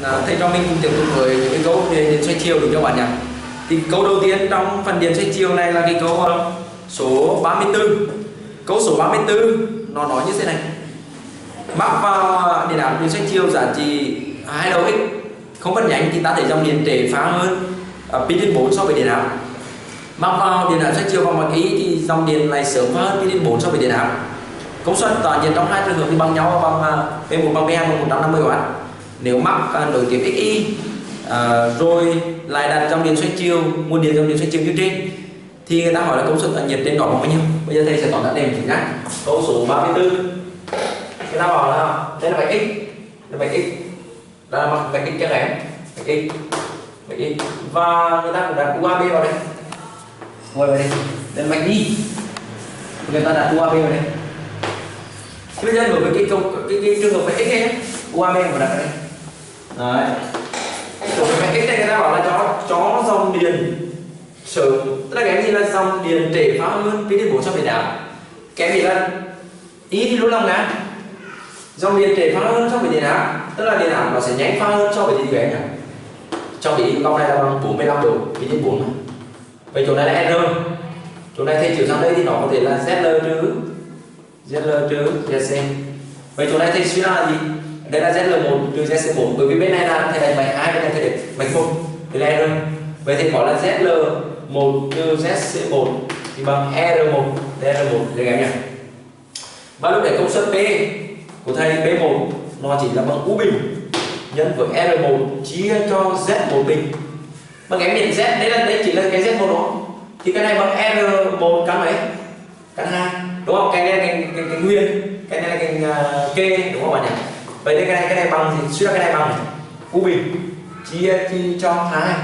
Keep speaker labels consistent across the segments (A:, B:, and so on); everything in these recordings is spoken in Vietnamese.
A: thầy cho mình cùng tiếp tục với những cái câu về điện xoay chiều được cho bạn nhỉ. Thì câu đầu tiên trong phần điện xoay chiều này là cái câu số 34. Câu số 34 nó nói như thế này: mắc vào điện áp điện xoay chiều giá trị 2 đầu x không phân nhánh thì ta thấy dòng điện trễ phá hơn pi đến 4 so với điện áp. Mắc vào điện áp xoay chiều bằng bằng y thì dòng điện lại sớm phá hơn pi đến 4 so với điện áp. Công suất tỏa nhiệt trong hai trường hợp thì bằng nhau, bằng P1 bằng P2 bằng 150W. Nếu mắc nối tiếp XY rồi lại đặt dòng điện xoay chiều, nguồn điện dòng điện xoay chiều như trên, thì người ta hỏi là công suất tỏa nhiệt trên đó bằng bao nhiêu. Bây giờ thầy sẽ tóm tắt đèn chính nhá. Câu số 34 người ta bảo là đây là vạch x, là vạch x, đây là vạch x cho các em, vạch x, và người ta cũng đặt UAB vào đây, ngồi vào đây, đây là vạch y, người ta đặt UAB vào đây. Bây giờ đối với cái trường hợp vạch x này, UAB của đặt ở đây. Đấy. Đối với vạch x này người ta bảo là cho dòng điện sớm, tức là cái gì là dòng điện trễ phá hơn pi đến 4 so với điện áp. Cái gì là y thì luôn lòng ngang, dòng điện trễ phá hơn so với điện áp, tức là điện áp nó sẽ nhanh phá hơn so với gì vậy nhỉ? Trong cái góc này là bằng 45 độ pi đến 4 này. Vậy chỗ này là R, chỗ này thầy chiều sang đây thì nó có thể là ZL trừ ZC. Vậy chỗ này thầy suy ra là gì? Đây là ZL1 trừ ZC1, bởi vì bên này là thầy đánh vạch 2, bên này thầy đánh vạch 1, đây là R. Vậy thầy có là ZL1 trừ ZC1 thì bằng R1, đây là R1, đây các em nhỉ. Và lúc này công suất P của thầy P1 nó chỉ là bằng U bình nhân với R1 chia cho Z1 bình. Bằng em nhận Z, đây chỉ là cái Z1 đó. Thì cái này bằng R1 căn mấy? Căn 2. Đúng không? Cái này là cái nguyên, cái này là cái kê, đúng không bạn nhỉ? Vậy đây cái này bằng gì? Suy ra cái này bằng U bình chia cho 2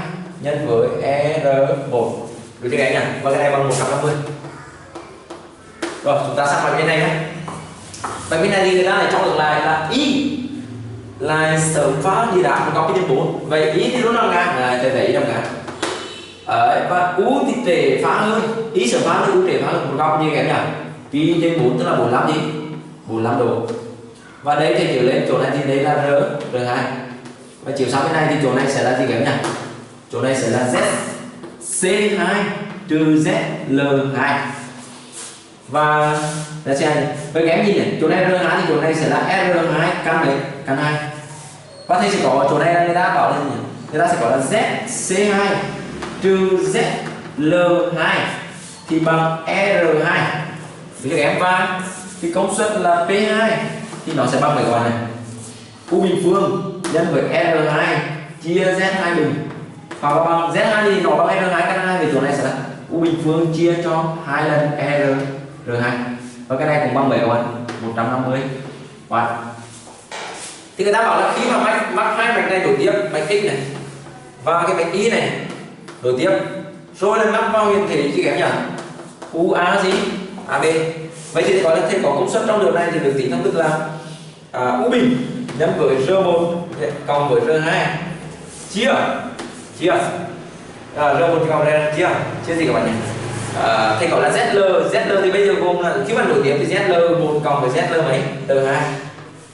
A: nhân với R1. Được chưa các anh nhỉ? Và cái này bằng 150. Rồi, chúng ta sang bài bên này nhé. Bài bên này thì người ta lại cho được là Y là sớm phá đi đá một góc pi đến 4. Vậy Y thì luôn nằm ngang, thầy thấy nằm ngang. Và U thì trễ phá hơn, Y sớm phá hơn, U trễ phá hơn một góc như các em nhỉ? Pi trên 4 tức là 45 gì? 45 độ. Và đây thì chiều lên chỗ này thì đây là R2. Và chiều sang bên này thì chỗ này sẽ là gì các em nhỉ? Chỗ này sẽ là ZC2 trừ ZL2. Và là xem với cái gì nhỉ? Chỗ này R2 thì chỗ này sẽ là R2 căn đấy, căn 2. Và thầy sẽ có chỗ này là người ta bảo là gì nhỉ? Người ta sẽ có là ZC2 trừ ZL2 thì bằng R2. Với các em, và cái công suất là P2 thì nó sẽ bằng cái gọi này U bình phương nhân với R2 chia Z2 bình, hoặc là bằng Z2 thì nó bằng R2 căn 2, vì chỗ này sẽ là U bình phương chia cho 2 lần R2. Và cái này cũng bằng mấy các bạn? 150W. Thì người ta bảo là khi mà mắc hai mạch này nối tiếp, mạch X này và cái mạch Y này nối tiếp, rồi là mắc vào hiện thể gì kém nhỉ? UA gì? AB. Vậy thì gọi là thầy có công suất trong đường này thì được tính thông tức là U bình nhân với R1 cộng với R2 chia R1 cộng R2 chia gì các bạn nhỉ? Thầy gọi là ZL thì bây giờ gồm là khi mà nối tiếp thì ZL1 cộng với ZL mấy? R2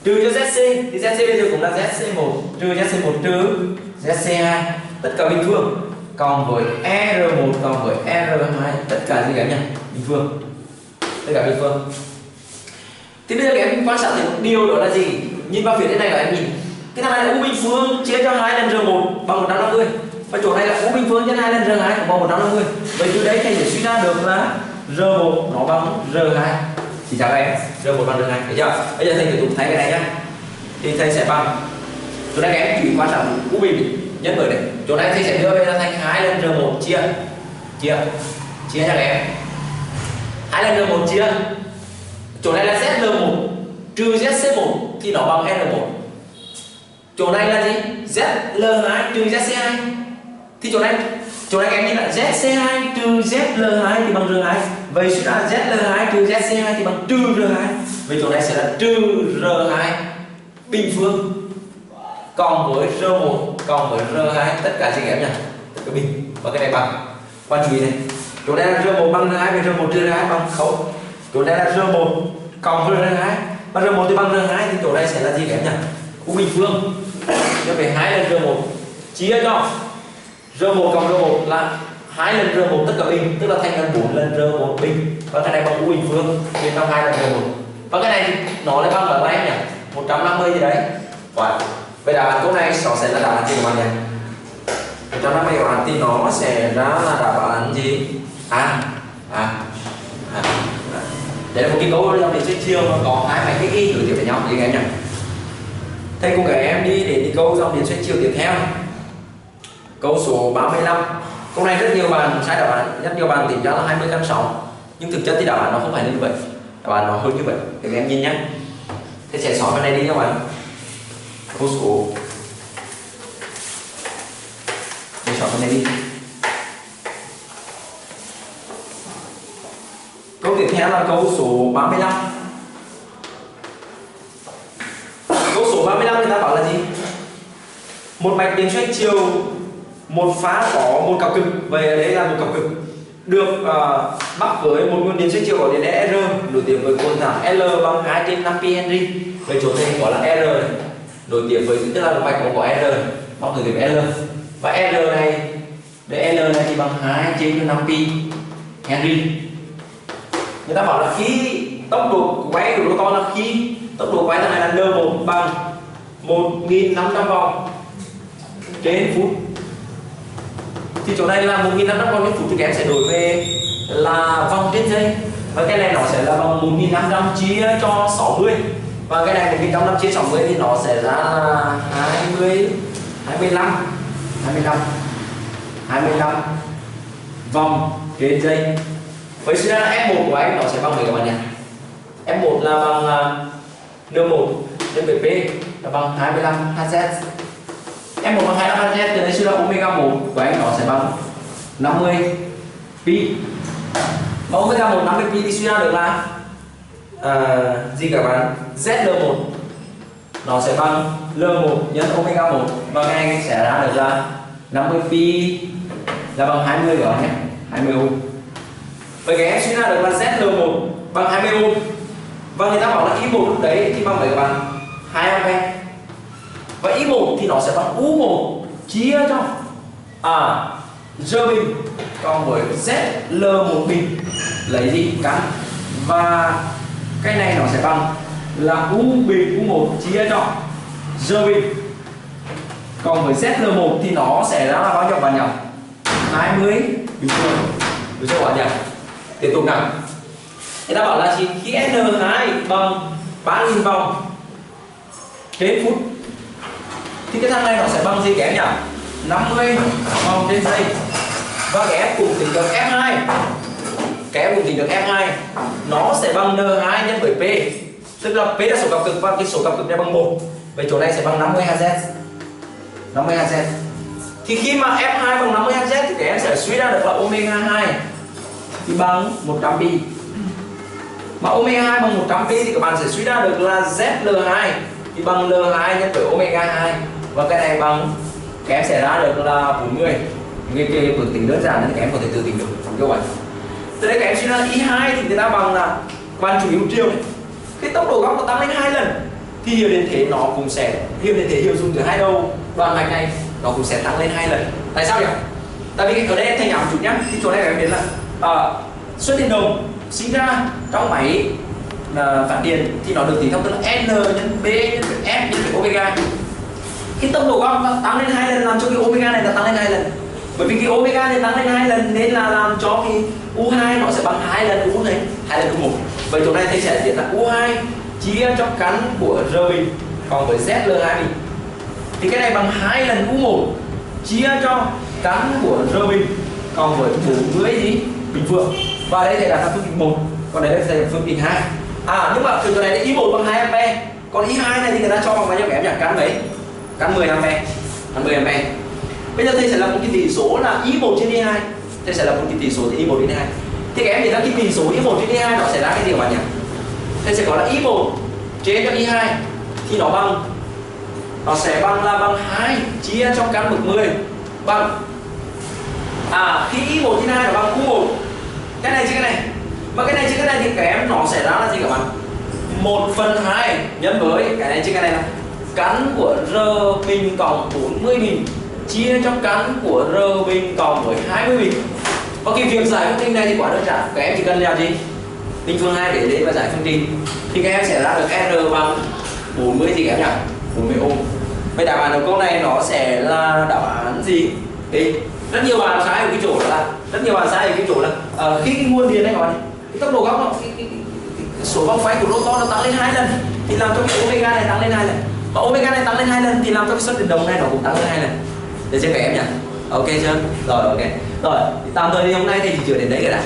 A: trừ cho ZC thì ZC bây giờ cũng là ZC1 trừ ZC1 trừ ZC2 tất cả bình phương cộng với R1 cộng với R2 tất cả gì cả nhỉ? Bình phương, tất cả bình phương. Thì bây giờ các em quan sát thấy một điều đó là gì? Nhìn vào phía trên này là em nhìn cái thằng này là U bình phương chia cho 2 lần R1 bằng 150, và chỗ này là U bình phương nhân 2 lần R2 cũng bằng 150. Vậy từ đấy thầy sẽ suy ra được là R1 nó bằng R2. Thì chào các em, R1 bằng R2, thấy chưa? Bây giờ thầy tiếp tục thấy cái này nhá. Thì thầy sẽ bằng chỗ này các em chỉ quan sát U bình nhân với này. Chỗ này thầy sẽ đưa về là thành 2 lần R1 chia nha các em. 2 lần R1 chia. Chỗ này là ZL1 trừ ZC1 thì nó bằng R1. Chỗ này là gì? ZL2 trừ ZC2. Thì chỗ này các em nhìn là ZC2 trừ ZL2 thì bằng R2. Vậy suy ra ZL2 trừ ZC2 thì bằng trừ R2. Vậy chỗ này sẽ là trừ R2 bình phương cộng với R1 cộng với R2 tất cả gì em nhỉ? Tất cả bình. Và cái này bằng. Quan chú ý này. Chỗ này là R1 bằng R2 và R1 trừ R2 bằng 0. Chỗ này là R1 cộng với R2 và R1 thì bằng R2 thì chỗ này sẽ là gì em nhỉ? U bình phương nhân với 2 lần R1 chia cho R1 cộng R1 là 2 lần R1 tất cả bình, tức là thành là 4 lần R1 bình, và cái này bằng u bình phương chia cho 2 lần R1, và cái này thì nó lại bằng là nhỉ 150 gì đấy. Vậy đáp án câu này nó sẽ là đáp án gì các bạn nhỉ? 150 các bạn thì nó sẽ ra là đáp án gì? Đây là một cái câu trong đề chơi chiêu, nó có hai bài thích y nối tiếp với nhau thì các em nhỉ. Thầy cùng các em đi câu trong đề chơi chiêu tiếp theo. Câu số 35. Câu này rất nhiều bạn sai đáp án, rất nhiều bạn tính ra là 20 căn 6, nhưng thực chất thì đáp án nó không phải như vậy, đáp án nó hơn như vậy. Thì các em nhìn nhé. Thầy sẽ xóa cái này đi các bạn. Câu số thầy xóa cái này đi. Câu tiếp theo là câu số 35. Câu số 35 người ta bảo là gì? Một mạch điện xoay chiều, một phá có một cặp cực, vậy ở đây là một cặp cực được bắc với một nguồn điện xoay chiều có điện R nối tiếp với cột thẳng L bằng 2/5pi Henry. Vậy chỗ này gọi là R này, nối tiếp với, tức là mạch có R bắc nối tiếp với L, và R này để L này thì bằng 2/5pi Henry. Người ta bảo là khi tốc độ quay của rotor là khi tốc độ quay thằng này là N1 bằng 1.500 vòng trên phút, thì chỗ này là 1.500 vòng trên phút thì các em sẽ đổi về là vòng trên giây, và cái này nó sẽ là bằng 1.500 chia cho 60, và cái này 1.500 chia 60 thì nó sẽ ra là 25 vòng trên giây. Vậy suy ra là F1 của anh nó sẽ bằng mấy các bạn nhỉ? F1 là bằng N1 nhân với P là bằng 25 Hz. F1 bằng 25 Hz, từ đây suy ra omega 1 của anh nó sẽ bằng 50 pi. Và omega 1 50 pi thì suy ra được là gì các bạn? ZL1 nó sẽ bằng L1 nhân omega 1, và cái này sẽ ra được là 50 pi là bằng 20 các bạn nhé, 20 ohm. Vậy các em suy ra được là ZL1 bằng 20 ohm, và người ta bảo là I1 lúc đấy thì bằng mấy các bạn? 2 ampe. Và I1 thì nó sẽ bằng U1 chia cho R bình cộng với ZL1 bình, lấy gì? Căn, và cái này nó sẽ bằng là U bình U1 chia cho R bình cộng với ZL1 thì nó sẽ ra là bao nhiêu bạn nhỉ? 20 bình phương. Được chưa bạn nhỉ? Tiếp tục nào. Người ta bảo là gì? Khi N2 bằng 3.000 vòng trên phút thì cái thằng này nó sẽ bằng gì các em nhỉ? 50 vòng trên giây. Và các em cùng tính được F2. Các em cùng tính được F2 nó sẽ bằng N2 nhân với P, tức là P là số cặp cực và cái số cặp cực này bằng 1. Vậy chỗ này sẽ bằng 50 Hz. 50 Hz. Thì khi mà F2 bằng 50 Hz thì các em sẽ suy ra được là omega 2 thì bằng 100 pi. Mà omega 2 bằng 100 pi thì các bạn sẽ suy ra được là ZL2 thì bằng L2 nhân với omega 2, và cái này bằng, các em sẽ ra được là 40. Cái phước tính đơn giản nên các em có thể tự tính được các bạn. Từ đây các em suy ra là I2 thì người ta bằng là quan chủ yếu chiều này. Cái tốc độ góc nó tăng lên 2 lần thì hiệu điện thế nó cũng sẽ hiệu dụng từ hai đầu đoạn mạch này nó cũng sẽ tăng lên 2 lần. Tại sao nhỉ? Tại vì ở đây em thầy nhắm chút nhá, thì chỗ này các em biết là xuất điện đồng sinh ra trong máy phát điện thì nó được tính theo tức là N nhân B nhân với F nhân với omega. Cái tốc độ góc tăng lên 2 lần làm cho cái omega này là tăng lên 2 lần. Bởi vì cái omega này tăng lên 2 lần nên là làm cho cái U2 nó sẽ bằng 2 lần U này, 2 lần U1. Vậy chỗ này thầy sẽ viết là U2 chia cho căn của R bình cộng với ZL2 bình. Thì cái này bằng 2 lần U1 chia cho căn của R bình cộng với 40 gì? Bình phương. Và đây thầy đặt là phương trình 1, còn đây là phương trình 2. Nhưng mà từ chỗ này thì I1 bằng 2 ampe, còn I2 này thì người ta cho bằng bao nhiêu các em nhỉ? Căn mấy? Căn 10 ampe. Căn 10 ampe. Bây giờ thầy sẽ lập một cái tỷ số là I1 trên I2. Thầy sẽ lập một cái tỷ số thì I1 trên I2. Thì các em nhìn ra cái tỷ số I1 trên I2 nó sẽ ra cái gì các bạn nhỉ? Thầy sẽ có là I1 trên cho I2 thì nó sẽ bằng 2 chia cho căn bậc 10 bằng khi I1 trên I2 nó bằng Q1. Cái này chia cái này. Mà cái này chia cái này thì các em nó sẽ ra là gì các bạn? 1/2 nhân với cái này chia cái này là căn của R bình cộng 40 bình chia cho căn của R bình cộng với 20 bình. Và cái việc giải phương trình này thì quá đơn giản, các em chỉ cần làm gì? Bình phương 2 để và giải phương trình thì các em sẽ ra được R bằng 40 gì các em nhỉ? 40 ohm. Vậy đáp án của câu này nó sẽ là đáp án gì? Thì rất nhiều bạn sai ở cái chỗ đó là khi cái nguồn điện này gọi cái tốc độ góc nó cái số vòng xoay của rotor nó tăng lên 2 lần thì làm cho cái omega này tăng lên 2 lần, và omega này tăng lên 2 lần thì làm cho cái suất điện động này nó cũng tăng lên 2 lần. Được chưa các em nhỉ? Ok chưa? Rồi ok. Rồi, tạm thời thì hôm nay thì chỉ chưa đến đấy cả đã.